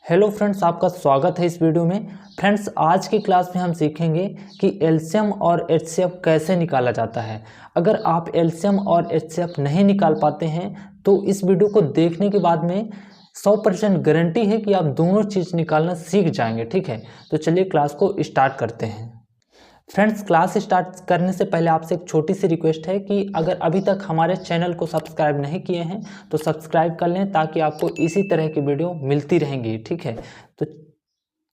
Hello friends, आपका स्वागत है इस वीडियो में। फ्रेंड्स, आज की क्लास में हम सीखेंगे कि एलसीएम और एचसीएफ कैसे निकाला जाता है। अगर आप एलसीएम और एचसीएफ नहीं निकाल पाते हैं तो इस वीडियो को देखने के बाद में 100% गारंटी है कि आप दोनों चीज़ निकालना सीख जाएंगे। ठीक है, तो चलिए क्लास को स्टार्ट करते हैं। फ्रेंड्स, क्लास स्टार्ट करने से पहले आपसे एक छोटी सी रिक्वेस्ट है कि अगर अभी तक हमारे चैनल को सब्सक्राइब नहीं किए हैं तो सब्सक्राइब कर लें ताकि आपको इसी तरह की वीडियो मिलती रहेंगी। ठीक है,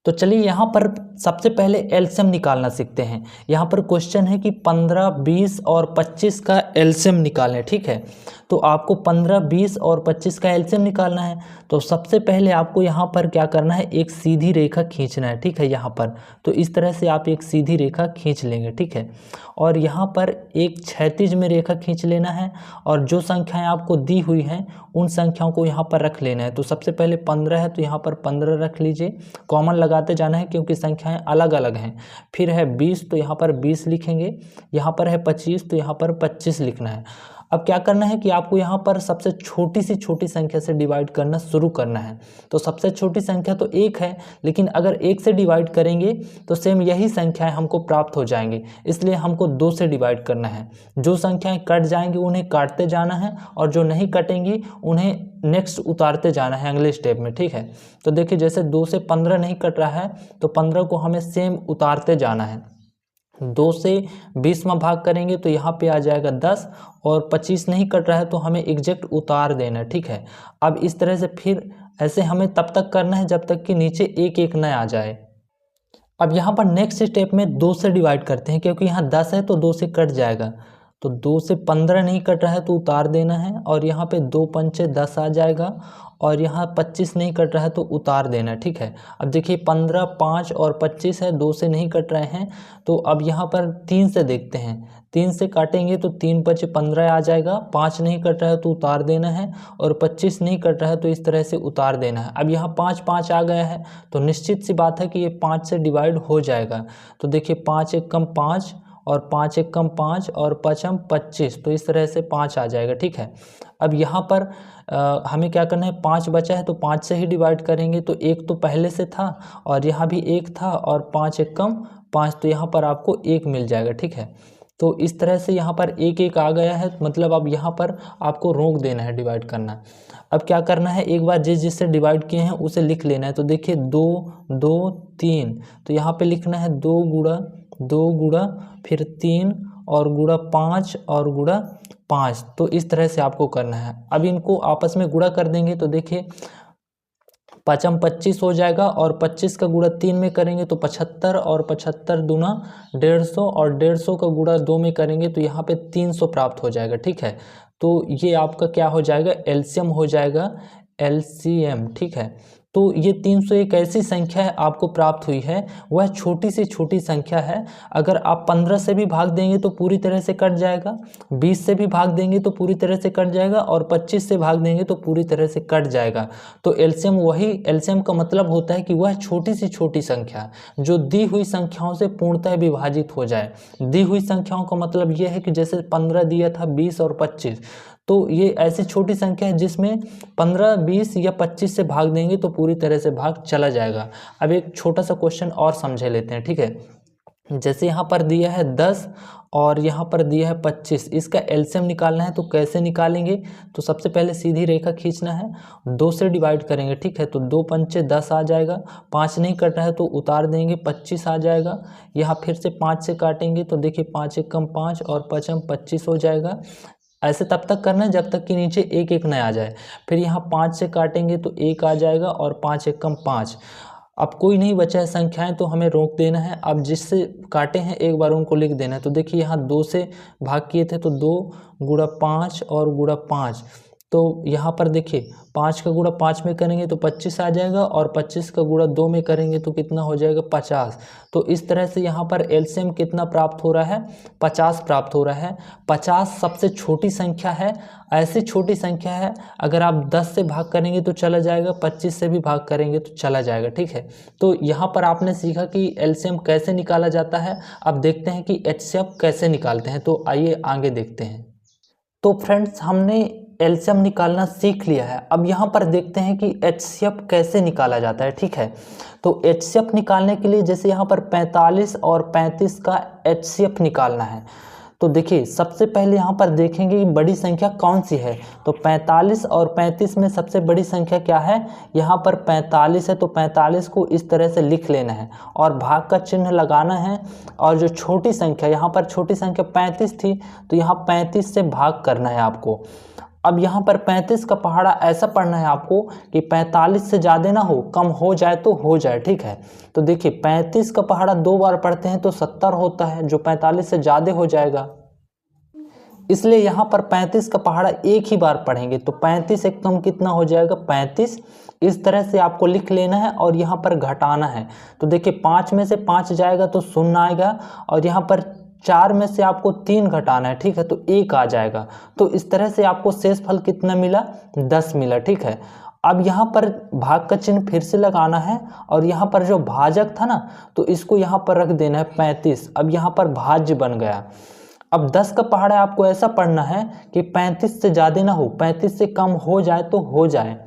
तो चलिए यहाँ पर सबसे पहले एलसीएम निकालना सीखते हैं। यहाँ पर क्वेश्चन है कि 15, 20 और 25 का एलसीएम निकालें। ठीक है, तो आपको 15, 20 और 25 का एलसीएम निकालना है। तो सबसे पहले आपको यहाँ पर क्या करना है, एक सीधी रेखा खींचना है। ठीक है, यहाँ पर तो इस तरह से आप एक सीधी रेखा खींच लेंगे। ठीक है, और यहाँ पर एक क्षैतिज में रेखा खींच लेना है और जो संख्याएं आपको दी हुई हैं उन संख्याओं को यहाँ पर रख लेना है। तो सबसे पहले 15 है तो यहाँ पर 15 रख लीजिए, कॉमन लगाते जाना है क्योंकि संख्याएं अलग अलग हैं। फिर है 20 तो यहाँ पर 20 लिखेंगे, यहाँ पर है 25 तो यहाँ पर 25 लिखना है। अब क्या करना है कि आपको यहाँ पर सबसे छोटी से छोटी संख्या से डिवाइड करना शुरू करना है। तो सबसे छोटी संख्या तो 1 है, लेकिन अगर 1 से डिवाइड करेंगे तो सेम यही संख्याएं हमको प्राप्त हो जाएंगी, इसलिए हमको 2 से डिवाइड करना है। जो संख्याएं कट जाएंगी उन्हें काटते जाना है और जो नहीं कटेंगी उन्हें नेक्स्ट उतारते जाना है अगले स्टेप में। ठीक है, तो देखिए जैसे 2 से 15 नहीं कट रहा है तो 15 को हमें सेम उतारते जाना है। 2 से 20 में भाग करेंगे तो यहाँ पे आ जाएगा 10 और 25 नहीं कट रहा है तो हमें एग्जैक्ट उतार देना है। ठीक है, अब इस तरह से फिर ऐसे हमें तब तक करना है जब तक कि नीचे एक एक न आ जाए। अब यहाँ पर नेक्स्ट स्टेप में 2 से डिवाइड करते हैं क्योंकि यहाँ 10 है तो 2 से कट जाएगा। तो 2 से 15 नहीं कट रहा है तो उतार देना है और यहाँ पे 2 पंचे 10 आ जाएगा और यहाँ 25 नहीं कट रहा है तो उतार देना है। ठीक है, अब देखिए 15, 5 और 25 है, 2 से नहीं कट रहे हैं तो अब यहाँ पर 3 से देखते हैं। 3 से काटेंगे तो 3 5 15 आ जाएगा, 5 नहीं कट रहा है तो उतार देना है और 25 नहीं कट रहा है तो इस तरह से उतार देना है। अब यहाँ 5 5 आ गया है तो निश्चित सी बात है कि ये 5 से डिवाइड हो जाएगा। तो देखिए 5 1 कम 5 और 5 1 कम 5 और 5 हम 25, तो इस तरह से 5 आ जाएगा। ठीक है, अब यहाँ पर हमें क्या करना है, 5 बचा है तो 5 से ही डिवाइड करेंगे। तो 1 तो पहले से था और यहाँ भी 1 था और 5 1 कम 5, तो यहाँ पर आपको 1 मिल जाएगा। ठीक है, तो इस तरह से यहाँ पर 1 1 आ गया है, मतलब अब यहाँ पर आपको रोक देना है डिवाइड करना। अब क्या करना है, एक बार जिससे डिवाइड किए हैं उसे लिख लेना है। तो देखिए 2 2 3, तो यहाँ पे लिखना है 2 गुणा 2 गुणा फिर 3 और गुणा 5 और गुणा 5, तो इस तरह से आपको करना है। अब इनको आपस में गुणा कर देंगे तो देखिए 5 25 हो जाएगा और 25 का गुणा 3 में करेंगे तो 75 और 75 दूना 150 और 150 का गुणा 2 में करेंगे तो यहाँ पे 300 प्राप्त हो जाएगा। ठीक है, तो ये आपका क्या हो जाएगा, एलसीएम हो जाएगा, एलसीएम। ठीक है, तो ये 300 एक ऐसी संख्या है आपको प्राप्त हुई है, वह छोटी से छोटी संख्या है। अगर आप 15 से भी भाग देंगे तो पूरी तरह से कट जाएगा, 20 से भी भाग देंगे तो पूरी तरह से कट जाएगा और 25 से भाग देंगे तो पूरी तरह से कट जाएगा। तो एलसीएम वही, एलसीएम का मतलब होता है कि वह छोटी से छोटी संख्या जो दी हुई संख्याओं से पूर्णतः विभाजित हो जाए। दी हुई संख्याओं का मतलब यह है कि जैसे 15 दिया था, 20 और 25, तो ये ऐसी छोटी संख्या है जिसमें 15, 20 या 25 से भाग देंगे तो पूरी तरह से भाग चला जाएगा। अब एक छोटा सा क्वेश्चन और समझे लेते हैं। ठीक है, जैसे यहाँ पर दिया है 10 और यहाँ पर दिया है 25, इसका एलसीएम निकालना है तो कैसे निकालेंगे। तो सबसे पहले सीधी रेखा खींचना है, 2 से डिवाइड करेंगे। ठीक है, तो 2 पंचे 10 आ जाएगा, 5 नहीं कट रहा है तो उतार देंगे, 25 आ जाएगा। यहाँ फिर से 5 से काटेंगे तो देखिए 5 1 कम 5 और 5 हम 25 हो जाएगा। ऐसे तब तक करना है जब तक कि नीचे एक एक न आ जाए। फिर यहाँ 5 से काटेंगे तो 1 आ जाएगा और 5 1 कम 5। अब कोई नहीं बचा है संख्याएं तो हमें रोक देना है। अब जिससे काटे हैं एक बार उनको लिख देना है। तो देखिए यहाँ 2 से भाग किए थे तो 2 गुणा 5 और गुणा 5, तो यहाँ पर देखिए 5 का गुणा 5 में करेंगे तो 25 आ जाएगा और 25 का गुणा 2 में करेंगे तो कितना हो जाएगा, 50। तो इस तरह से यहाँ पर एलसीएम कितना प्राप्त हो रहा है, 50 प्राप्त हो रहा है। 50 सबसे छोटी संख्या है, ऐसी छोटी संख्या है अगर आप 10 से भाग करेंगे तो चला जाएगा, 25 से भी भाग करेंगे तो चला जाएगा। ठीक है, तो यहाँ पर आपने सीखा कि एलसीएम कैसे निकाला जाता है। अब देखते हैं कि एचसीएफ कैसे निकालते हैं, तो आइए आगे देखते हैं। तो फ्रेंड्स, हमने एलसीएम निकालना सीख लिया है। अब यहाँ पर देखते हैं कि एचसीएफ कैसे निकाला जाता है। ठीक है, तो एचसीएफ निकालने के लिए जैसे यहाँ पर 45 और 35 का एचसीएफ निकालना है, तो देखिए सबसे पहले यहाँ पर देखेंगे कि बड़ी संख्या कौन सी है। तो 45 और 35 में सबसे बड़ी संख्या क्या है, यहाँ पर 45 है, तो 45 को इस तरह से लिख लेना है और भाग का चिन्ह लगाना है। और जो छोटी संख्या, यहाँ पर छोटी संख्या 35 थी, तो यहाँ 35 से भाग करना है आपको। अब यहाँ पर 35 का पहाड़ा ऐसा पढ़ना है आपको कि 45 से ज़्यादा ना हो, कम हो जाए तो हो जाए। ठीक है, तो देखिए 35 का पहाड़ा 2 बार पढ़ते हैं तो 70 होता है, जो 45 से ज़्यादा हो जाएगा, इसलिए यहाँ पर 35 का पहाड़ा एक ही बार पढ़ेंगे। तो 35 से कम कितना हो जाएगा, 35। इस तरह से आपको लिख लेना है और यहाँ पर घटाना है। तो देखिए 5 में से 5 जाएगा तो 0 आएगा, और यहाँ पर 4 में से आपको 3 घटाना है। ठीक है, तो 1 आ जाएगा। तो इस तरह से आपको शेषफल कितना मिला, 10 मिला। ठीक है, अब यहाँ पर भाग का चिन्ह फिर से लगाना है, और यहाँ पर जो भाजक था ना, तो इसको यहाँ पर रख देना है 35। अब यहाँ पर भाज्य बन गया। अब 10 का पहाड़ा आपको ऐसा पढ़ना है कि 35 से ज़्यादा ना हो, 35 से कम हो जाए तो हो जाए।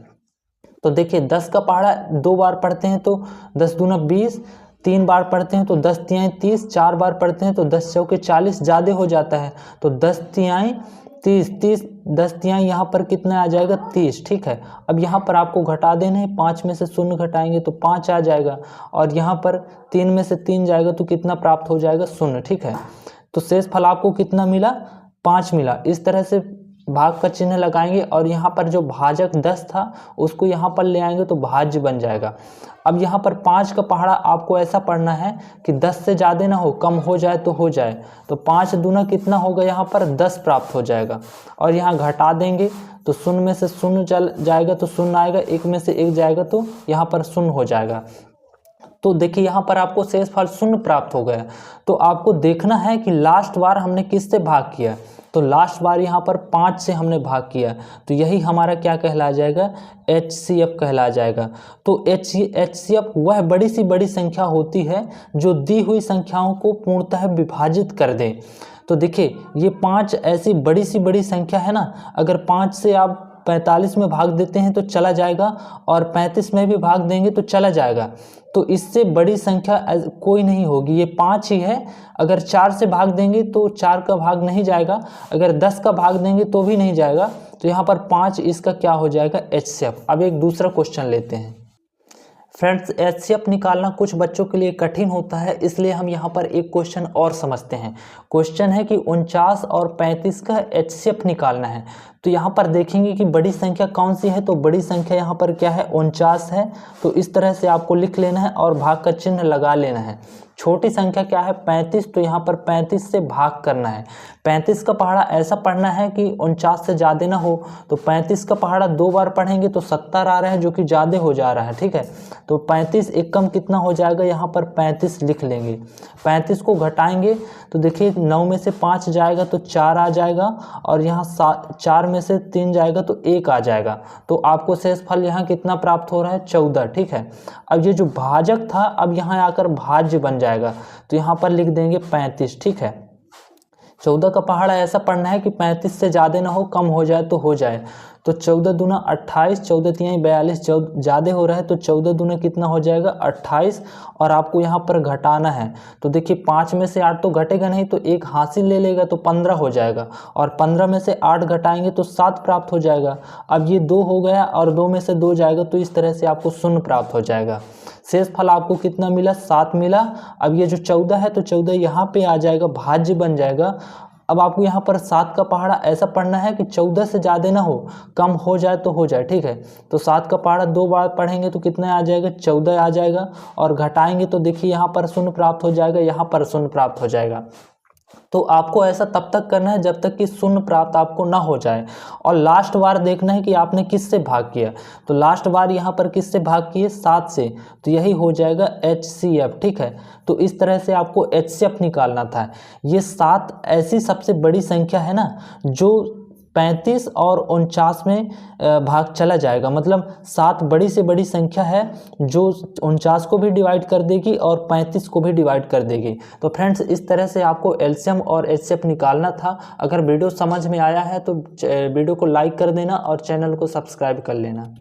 तो देखिए 10 का पहाड़ा 2 बार पढ़ते हैं तो 10 दूना 20, 3 बार पढ़ते हैं तो 10 तिहाई 30, 4 बार पढ़ते हैं तो 10 चौके 40, ज़्यादा हो जाता है तो 10 तिहाई 30, 10 तिहाई यहाँ पर कितना आ जाएगा, 30। ठीक है, अब यहाँ पर आपको घटा देना है, 5 में से 0 घटाएंगे तो 5 आ जाएगा, और यहाँ पर 3 में से 3 जाएगा तो कितना प्राप्त हो जाएगा, 0। ठीक है, तो शेषफल आपको कितना मिला, 5 मिला। इस तरह से भाग का चिन्ह लगाएंगे, और यहाँ पर जो भाजक 10 था उसको यहाँ पर ले आएंगे तो भाज्य बन जाएगा। अब यहाँ पर 5 का पहाड़ा आपको ऐसा पढ़ना है कि 10 से ज़्यादा ना हो, कम हो जाए तो हो जाए। तो 5 दूना कितना होगा, यहाँ पर 10 प्राप्त हो जाएगा, और यहाँ घटा देंगे तो 0 में से 0 चल जाएगा तो 0 आएगा, 1 में से 1 जाएगा तो यहाँ पर 0 हो जाएगा। तो देखिए यहाँ पर आपको शेषफल 0 प्राप्त हो गया। तो आपको देखना है कि लास्ट बार हमने किससे भाग किया, तो लास्ट बार यहाँ पर 5 से हमने भाग किया, तो यही हमारा क्या कहला जाएगा, एचसीएफ कहला जाएगा। तो एचसीएफ वह बड़ी सी बड़ी संख्या होती है जो दी हुई संख्याओं को पूर्णतः विभाजित कर दे। तो देखिए ये 5 ऐसी बड़ी सी बड़ी संख्या है ना, अगर 5 से आप 45 में भाग देते हैं तो चला जाएगा, और 35 में भी भाग देंगे तो चला जाएगा। तो इससे बड़ी संख्या कोई नहीं होगी, ये 5 ही है। अगर 4 से भाग देंगे तो 4 का भाग नहीं जाएगा, अगर 10 का भाग देंगे तो भी नहीं जाएगा। तो यहाँ पर 5 इसका क्या हो जाएगा, एचसीएफ। अब एक दूसरा क्वेश्चन लेते हैं। फ्रेंड्स, एचसीएफ निकालना कुछ बच्चों के लिए कठिन होता है, इसलिए हम यहाँ पर एक क्वेश्चन और समझते हैं। क्वेश्चन है कि 49 और 35 का एचसीएफ निकालना है। तो यहाँ पर देखेंगे कि बड़ी संख्या कौन सी है, तो बड़ी संख्या यहाँ पर क्या है, 49 है। तो इस तरह से आपको लिख लेना है और भाग का चिन्ह लगा लेना है। छोटी संख्या क्या है, 35, तो यहाँ पर 35 से भाग करना है। 35 का पहाड़ा ऐसा पढ़ना है कि 49 से ज़्यादा ना हो, तो 35 का पहाड़ा 2 बार पढ़ेंगे तो 70 आ रहा है, जो कि ज़्यादा हो जा रहा है। ठीक है, तो 35 एक कम कितना हो जाएगा, यहाँ पर 35 लिख लेंगे। 35 को घटाएंगे तो देखिए 9 में से 5 जाएगा तो 4 आ जाएगा, और यहाँ 4 में से 3 जाएगा तो 1 आ जाएगा। तो आपको शेषफल यहाँ कितना प्राप्त हो रहा है, 14। ठीक है, अब ये जो भाजक था अब यहाँ आकर भाज्य बन जाएगा, तो यहाँ पर लिख देंगे 35। ठीक है, 14 का पहाड़ा ऐसा पढ़ना है कि 35 से ज़्यादा ना हो, कम हो जाए तो हो जाए। तो 14 दूना 28, 14 तिहाई 42, ज़्यादा हो रहा है तो 14 दूना कितना हो जाएगा, 28, और आपको यहाँ पर घटाना है। तो देखिए 5 में से 8 तो घटेगा नहीं, तो 1 हासिल ले लेगा तो 15 हो जाएगा, और 15 में से 8 घटाएंगे तो 7 प्राप्त हो जाएगा। अब ये 2 हो गया और 2 में से 2 जाएगा, तो इस तरह से आपको 0 प्राप्त हो जाएगा। शेषफल आपको कितना मिला, 7 मिला। अब ये जो 14 है तो 14 यहाँ पे आ जाएगा, भाज्य बन जाएगा। अब आपको यहाँ पर 7 का पहाड़ा ऐसा पढ़ना है कि 14 से ज़्यादा ना हो, कम हो जाए तो हो जाए। ठीक है, तो 7 का पहाड़ा 2 बार पढ़ेंगे तो कितना आ जाएगा, 14 आ जाएगा, और घटाएंगे तो देखिए यहाँ पर 0 प्राप्त हो जाएगा, यहाँ पर 0 प्राप्त हो जाएगा। तो आपको ऐसा तब तक करना है जब तक कि 0 प्राप्त आपको ना हो जाए, और लास्ट बार देखना है कि आपने किससे भाग किया। तो लास्ट बार यहाँ पर किससे भाग किए, 7 से, तो यही हो जाएगा एचसीएफ। ठीक है, तो इस तरह से आपको एचसीएफ निकालना था। ये 7 ऐसी सबसे बड़ी संख्या है ना जो 35 और 49 में भाग चला जाएगा। मतलब 7 बड़ी से बड़ी संख्या है जो 49 को भी डिवाइड कर देगी और 35 को भी डिवाइड कर देगी। तो फ्रेंड्स इस तरह से आपको एलसीएम और एचसीएफ निकालना था। अगर वीडियो समझ में आया है तो वीडियो को लाइक कर देना और चैनल को सब्सक्राइब कर लेना।